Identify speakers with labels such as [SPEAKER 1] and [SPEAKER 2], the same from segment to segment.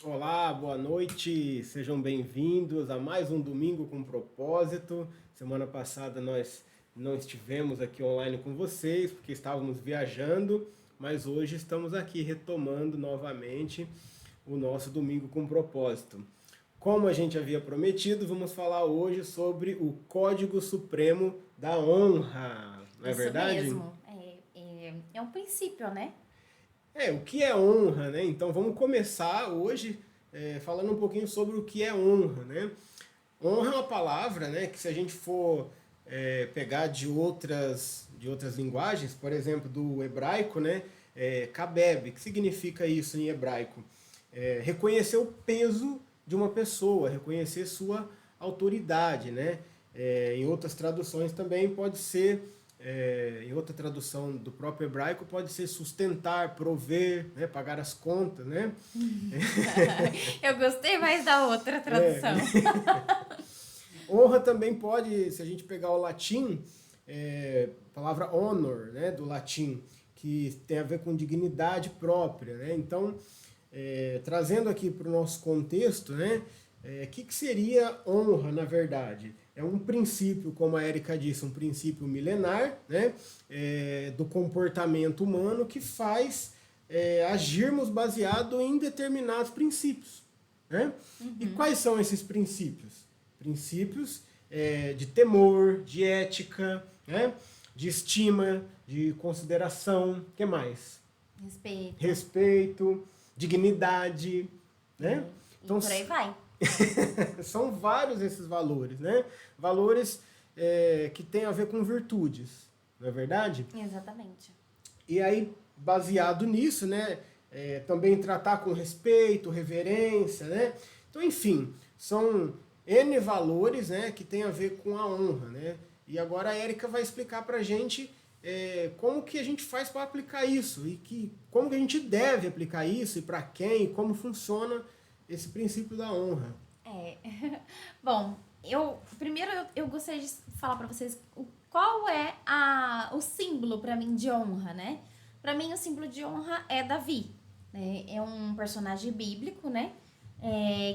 [SPEAKER 1] Olá, boa noite, sejam bem-vindos a mais um Domingo com Propósito. Semana passada nós não estivemos aqui online com vocês porque estávamos viajando, mas hoje estamos aqui retomando novamente o nosso Domingo com Propósito. Como a gente havia prometido, vamos falar hoje sobre o Código Supremo da Honra, não é
[SPEAKER 2] Isso
[SPEAKER 1] verdade?
[SPEAKER 2] mesmo. É um princípio, né?
[SPEAKER 1] O que é honra, né? Então vamos começar hoje falando um pouquinho sobre o que é honra, né? Honra é uma palavra, né, que se a gente for pegar de outras linguagens, por exemplo, do hebraico, né, kabeb, que significa isso em hebraico? Reconhecer o peso de uma pessoa, reconhecer sua autoridade, né? Em outras traduções também pode ser em outra tradução do próprio hebraico pode ser sustentar, prover, né, pagar as contas, né?
[SPEAKER 2] Eu gostei mais da outra tradução.
[SPEAKER 1] Honra também pode, se a gente pegar o latim, palavra honor, né, do latim, que tem a ver com dignidade própria, né? Então, trazendo aqui para o nosso contexto, né, que seria honra, na verdade? É um princípio, como a Érica disse, um princípio milenar, né, do comportamento humano que faz agirmos baseado em determinados princípios. Né? E quais são esses princípios? Princípios de temor, de ética, né? De estima, de consideração, o que mais?
[SPEAKER 2] Respeito.
[SPEAKER 1] Respeito, dignidade, né?
[SPEAKER 2] E
[SPEAKER 1] Então,
[SPEAKER 2] por aí vai.
[SPEAKER 1] são vários esses valores, né? Valores que têm a ver com virtudes, não é verdade?
[SPEAKER 2] Exatamente.
[SPEAKER 1] E aí, baseado nisso, né, também tratar com respeito, reverência, né? Então, enfim, são N valores, né, que tem a ver com a honra, né? E agora a Érica vai explicar pra gente como que a gente faz para aplicar isso e como que a gente deve aplicar isso e para quem, e como funciona esse princípio da honra.
[SPEAKER 2] É. Bom, eu gostaria de falar pra vocês qual é o símbolo pra mim de honra, né? Pra mim o símbolo de honra é Davi, né? É um personagem bíblico, né?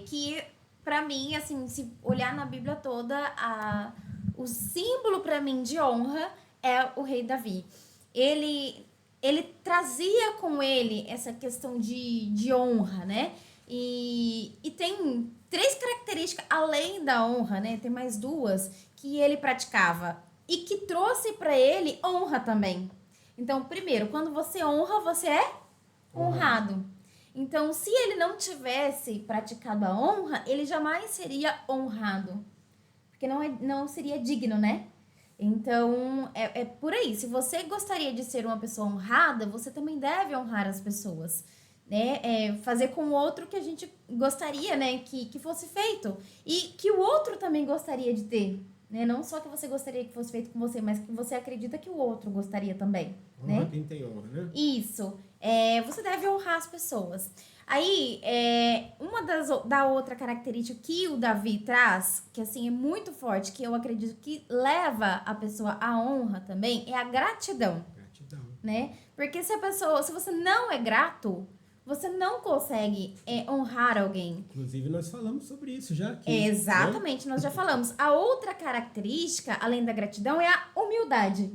[SPEAKER 2] Que pra mim, assim, se olhar na Bíblia toda, o símbolo pra mim de honra é o rei Davi. Ele ele trazia com ele essa questão de honra, né? E tem três características além da honra, né? Tem mais duas que ele praticava e que trouxe para ele honra também. Então, primeiro, quando você honra, você é
[SPEAKER 1] Honrado.
[SPEAKER 2] honrado. Então, se ele não tivesse praticado a honra, ele jamais seria honrado. Porque não seria digno, né? Então, é por aí. Se você gostaria de ser uma pessoa honrada, você também deve honrar as pessoas. Né? Fazer com o outro que a gente gostaria, né? Que fosse feito. E que o outro também gostaria de ter. Né? Não só que você gostaria que fosse feito com você, mas que você acredita que o outro gostaria também.
[SPEAKER 1] Honra
[SPEAKER 2] Né?
[SPEAKER 1] quem tem honra, né?
[SPEAKER 2] Isso. Você deve honrar as pessoas. Aí, da outra característica que o Davi traz, que assim é muito forte, que eu acredito que leva a pessoa à honra também, é a gratidão,
[SPEAKER 1] Gratidão.
[SPEAKER 2] né? Porque se você não é grato, você não consegue honrar alguém.
[SPEAKER 1] Inclusive, nós falamos sobre isso já aqui, né?
[SPEAKER 2] Exatamente, nós já falamos. A outra característica, além da gratidão, é a humildade,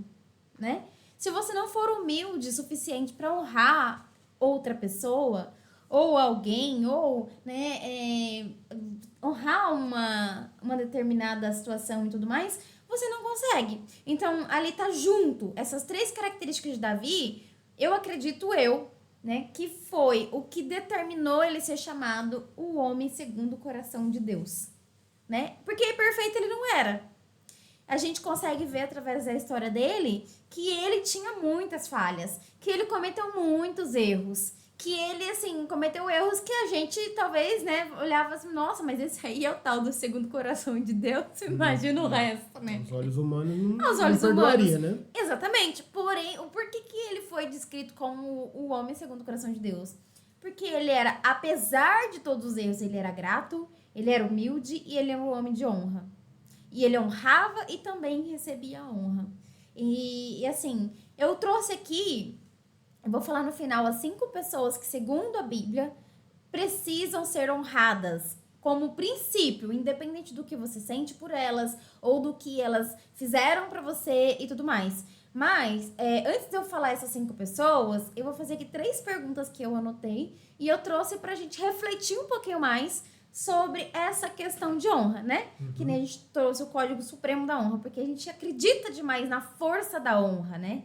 [SPEAKER 2] né? Se você não for humilde o suficiente para honrar outra pessoa, ou alguém, ou né, honrar uma determinada situação e tudo mais, você não consegue. Então, ali tá junto. Essas três características de Davi, né, que foi o que determinou ele ser chamado o homem segundo o coração de Deus, né? Porque perfeito ele não era. A gente consegue ver através da história dele que ele tinha muitas falhas, que ele cometeu muitos erros, que ele, assim, cometeu erros que a gente talvez, né, olhava assim, nossa, mas esse aí é o tal do segundo coração de Deus, imagina o resto, né?
[SPEAKER 1] Aos olhos humanos
[SPEAKER 2] Aos
[SPEAKER 1] não
[SPEAKER 2] olhos humanos.
[SPEAKER 1] perdoaria, né?
[SPEAKER 2] Exatamente. Porém, por que ele foi descrito como o homem segundo o coração de Deus? Porque ele era, apesar de todos os erros, ele era grato, ele era humilde e ele era um homem de honra. E ele honrava e também recebia a honra. E assim, eu trouxe aqui, eu vou falar no final, as 5 pessoas que, segundo a Bíblia, precisam ser honradas como princípio, independente do que você sente por elas ou do que elas fizeram pra você e tudo mais. Mas, antes de eu falar essas 5 pessoas, eu vou fazer aqui 3 perguntas que eu anotei e eu trouxe pra gente refletir um pouquinho mais sobre essa questão de honra, né? Que nem a gente trouxe o Código Supremo da Honra, porque a gente acredita demais na força da honra, né?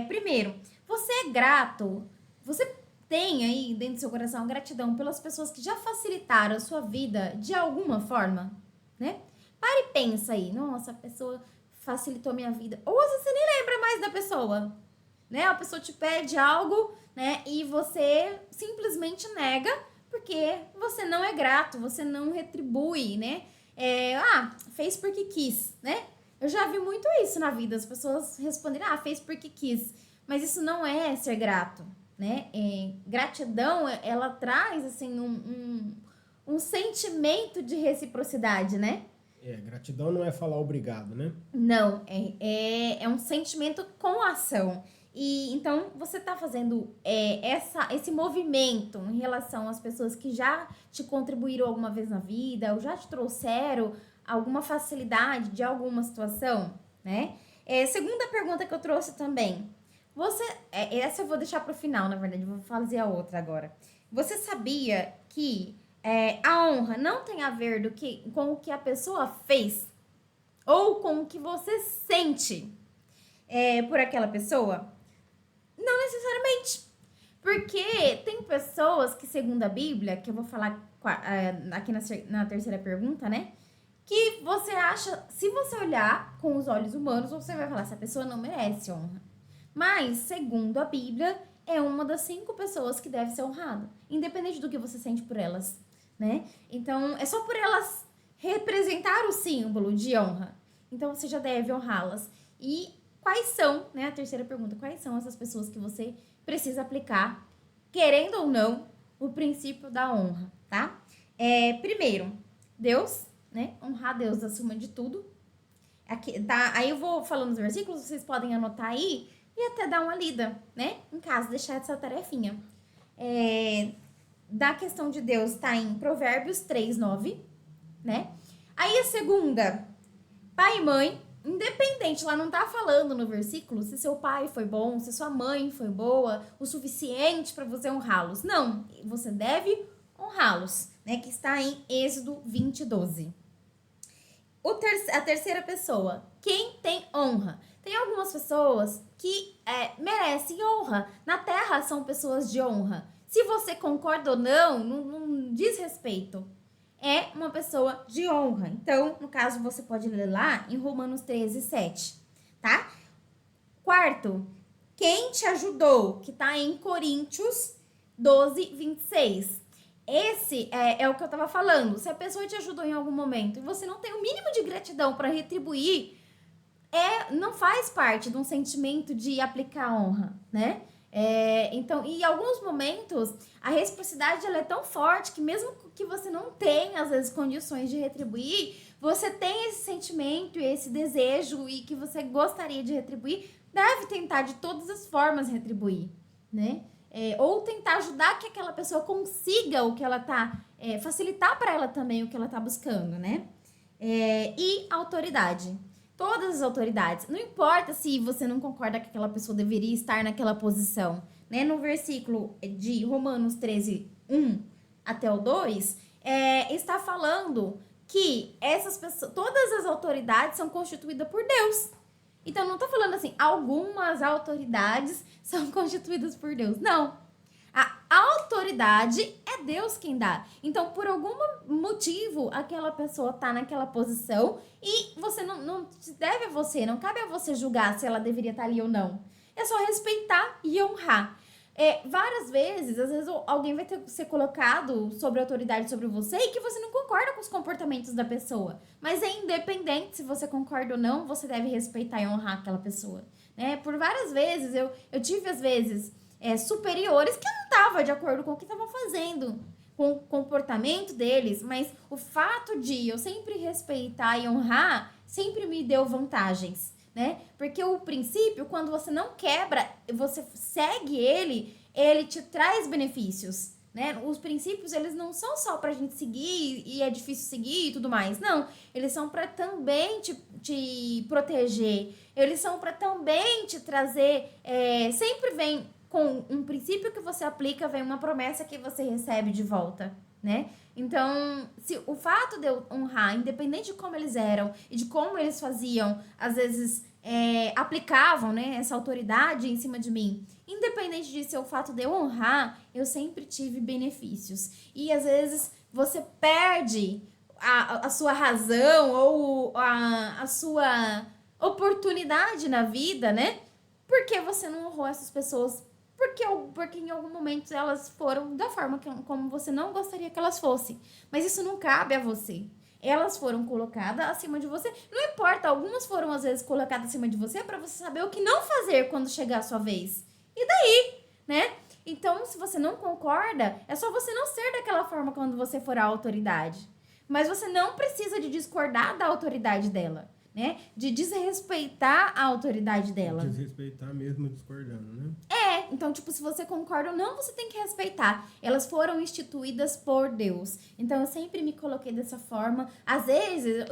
[SPEAKER 2] Primeiro, você é grato? Você tem aí dentro do seu coração gratidão pelas pessoas que já facilitaram a sua vida de alguma forma, né? Para e pensa aí, nossa, a pessoa facilitou minha vida. Ou às vezes você nem lembra mais da pessoa, né? A pessoa te pede algo, né? E você simplesmente nega porque você não é grato, você não retribui, né? Fez porque quis, né? Eu já vi muito isso na vida, as pessoas responderem, fez porque quis. Mas isso não é ser grato, né? Gratidão, ela traz, assim, um sentimento de reciprocidade, né?
[SPEAKER 1] Gratidão não é falar obrigado, né?
[SPEAKER 2] Não, é um sentimento com ação. E então você está fazendo esse movimento em relação às pessoas que já te contribuíram alguma vez na vida, ou já te trouxeram alguma facilidade de alguma situação, né? Segunda pergunta que eu trouxe também. Essa eu vou deixar para o final, na verdade, vou fazer a outra agora. Você sabia que a honra não tem a ver com o que a pessoa fez ou com o que você sente por aquela pessoa? Não necessariamente. Porque tem pessoas que, segundo a Bíblia, que eu vou falar aqui na terceira pergunta, né? Que você acha, se você olhar com os olhos humanos, você vai falar, essa pessoa não merece honra. Mas, segundo a Bíblia, é uma das 5 pessoas que deve ser honrada, independente do que você sente por elas, né? Então, é só por elas representar o símbolo de honra. Então, você já deve honrá-las. E quais são, né? A terceira pergunta, quais são essas pessoas que você precisa aplicar, querendo ou não, o princípio da honra, tá? Primeiro, Deus, né? Honrar Deus acima de tudo. Aqui, tá? Aí eu vou falando os versículos, vocês podem anotar aí e até dar uma lida, né? Em casa, deixar essa tarefinha. Da questão de Deus tá em Provérbios 3:9, né? Aí a segunda, pai e mãe, independente, lá não tá falando no versículo se seu pai foi bom, se sua mãe foi boa, o suficiente para você honrá-los. Não, você deve honrá-los, né? Que está em Êxodo 20:12. A terceira pessoa, quem tem honra? Tem algumas pessoas que merecem honra. Na Terra são pessoas de honra. Se você concorda ou não diz respeito. É uma pessoa de honra. Então, no caso, você pode ler lá em Romanos 13:7, tá? Quarto, quem te ajudou? Que tá em Coríntios 12:26. Esse é o que eu tava falando. Se a pessoa te ajudou em algum momento e você não tem o mínimo de gratidão para retribuir, não faz parte de um sentimento de aplicar honra, né? Então, em alguns momentos, a reciprocidade ela é tão forte que mesmo que você não tenha, às vezes, condições de retribuir, você tem esse sentimento e esse desejo e que você gostaria de retribuir, deve tentar de todas as formas retribuir, né? Ou tentar ajudar que aquela pessoa consiga o que ela tá, facilitar para ela também o que ela tá buscando, né? E autoridade. Todas as autoridades. Não importa se você não concorda que aquela pessoa deveria estar naquela posição, né? No versículo de Romanos 13:1 até o 2, está falando que essas pessoas, todas as autoridades são constituídas por Deus. Então, não tô falando assim, algumas autoridades são constituídas por Deus. Não. A autoridade é Deus quem dá. Então, por algum motivo, aquela pessoa tá naquela posição e você não deve a você, não cabe a você julgar se ela deveria estar ali ou não. É só respeitar e honrar. Várias vezes, às vezes alguém vai ser colocado sobre autoridade sobre você e que você não concorda com os comportamentos da pessoa. Mas é independente se você concorda ou não, você deve respeitar e honrar aquela pessoa, né? Por várias vezes, eu tive às vezes superiores que eu não estava de acordo com o que estavam fazendo, com o comportamento deles, mas o fato de eu sempre respeitar e honrar sempre me deu vantagens, né? Porque o princípio, quando você não quebra, você segue ele te traz benefícios, né? Os princípios, eles não são só pra gente seguir e é difícil seguir e tudo mais. Não, eles são pra também te proteger. Eles são pra também te trazer... sempre vem com um princípio que você aplica, vem uma promessa que você recebe de volta, né? Então, se o fato de eu honrar, independente de como eles eram e de como eles faziam, às vezes aplicavam, né, essa autoridade em cima de mim, independente disso, o fato de eu honrar, eu sempre tive benefícios. E às vezes você perde a sua razão ou a sua oportunidade na vida, né? Porque você não honrou essas pessoas. Porque em algum momento elas foram da forma como você não gostaria que elas fossem. Mas isso não cabe a você. Elas foram colocadas acima de você. Não importa, algumas foram às vezes colocadas acima de você para você saber o que não fazer quando chegar a sua vez. E daí, né? Então, se você não concorda, é só você não ser daquela forma quando você for a autoridade. Mas você não precisa de discordar da autoridade dela, né? De desrespeitar a autoridade dela.
[SPEAKER 1] Desrespeitar mesmo discordando, né?
[SPEAKER 2] Então, tipo, se você concorda ou não, você tem que respeitar. Elas foram instituídas por Deus. Então, eu sempre me coloquei dessa forma. Às vezes,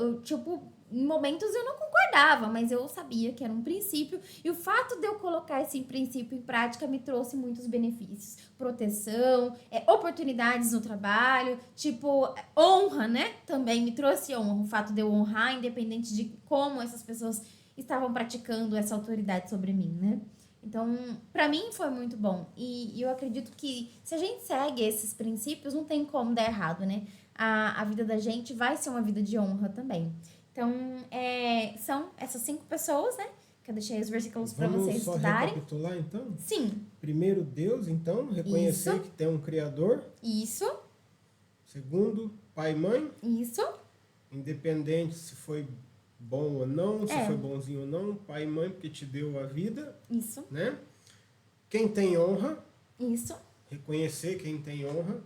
[SPEAKER 2] em momentos eu não concordava, mas eu sabia que era um princípio. E o fato de eu colocar esse princípio em prática me trouxe muitos benefícios. Proteção, oportunidades no trabalho, honra, né? Também me trouxe honra. O fato de eu honrar, independente de como essas pessoas estavam praticando essa autoridade sobre mim, né? Então, pra mim foi muito bom. E eu acredito que se a gente segue esses princípios, não tem como dar errado, né? A vida da gente vai ser uma vida de honra também. Então, são essas 5 pessoas, né? Que eu deixei os versículos pra vocês estudarem.
[SPEAKER 1] Vamos só recapitular, então?
[SPEAKER 2] Sim.
[SPEAKER 1] Primeiro, Deus, então, reconhecer que tem um Criador.
[SPEAKER 2] Isso.
[SPEAKER 1] Segundo, pai e mãe.
[SPEAKER 2] Isso.
[SPEAKER 1] Independente se foi bom ou não, se foi bonzinho ou não, pai e mãe, porque te deu a vida.
[SPEAKER 2] Isso.
[SPEAKER 1] Né? Quem tem honra.
[SPEAKER 2] Isso.
[SPEAKER 1] Reconhecer quem tem honra.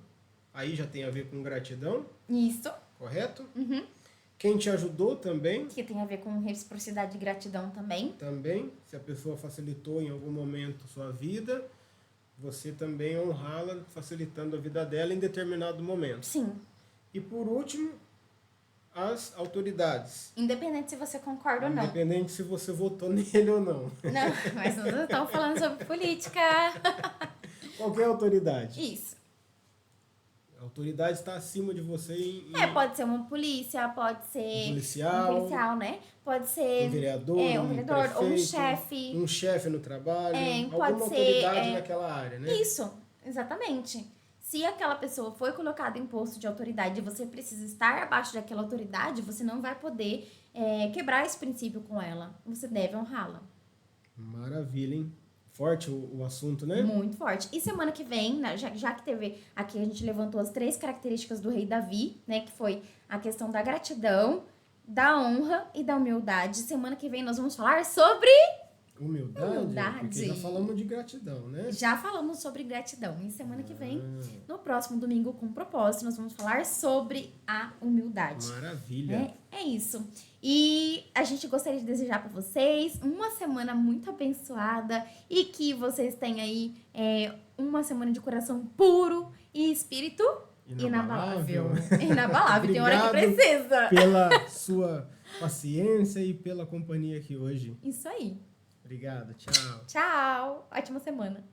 [SPEAKER 1] Aí já tem a ver com gratidão.
[SPEAKER 2] Isso.
[SPEAKER 1] Correto?
[SPEAKER 2] Uhum.
[SPEAKER 1] Quem te ajudou também.
[SPEAKER 2] Que tem a ver com reciprocidade e gratidão também.
[SPEAKER 1] Também. Se a pessoa facilitou em algum momento sua vida, você também honrá-la, facilitando a vida dela em determinado momento.
[SPEAKER 2] Sim.
[SPEAKER 1] E por último, as autoridades.
[SPEAKER 2] Independente se você concorda ou não.
[SPEAKER 1] Independente se você votou nele ou não.
[SPEAKER 2] Não, mas não estamos falando sobre política.
[SPEAKER 1] Qualquer autoridade.
[SPEAKER 2] Isso.
[SPEAKER 1] A autoridade está acima de você
[SPEAKER 2] pode ser uma polícia, pode ser
[SPEAKER 1] um policial,
[SPEAKER 2] né? Pode ser
[SPEAKER 1] um vereador,
[SPEAKER 2] um vereador
[SPEAKER 1] prefeito,
[SPEAKER 2] ou um chefe.
[SPEAKER 1] Um chefe no trabalho,
[SPEAKER 2] Pode
[SPEAKER 1] alguma
[SPEAKER 2] ser,
[SPEAKER 1] autoridade naquela área, né?
[SPEAKER 2] Isso, exatamente. Se aquela pessoa foi colocada em posto de autoridade e você precisa estar abaixo daquela autoridade, você não vai poder quebrar esse princípio com ela. Você deve honrá-la.
[SPEAKER 1] Maravilha, hein? Forte o assunto, né?
[SPEAKER 2] Muito forte. E semana que vem, já que teve aqui, a gente levantou as 3 características do rei Davi, né? Que foi a questão da gratidão, da honra e da humildade. Semana que vem nós vamos falar sobre...
[SPEAKER 1] Humildade. Porque já falamos de gratidão, né?
[SPEAKER 2] Já falamos sobre gratidão. E semana que vem, no próximo domingo com propósito, nós vamos falar sobre a humildade.
[SPEAKER 1] Maravilha.
[SPEAKER 2] É isso. E a gente gostaria de desejar para vocês uma semana muito abençoada e que vocês tenham aí uma semana de coração puro e espírito inabalável. Inabalável, tem hora que precisa.
[SPEAKER 1] Pela sua paciência e pela companhia aqui hoje.
[SPEAKER 2] Isso aí.
[SPEAKER 1] Obrigado, tchau.
[SPEAKER 2] Tchau. Ótima semana.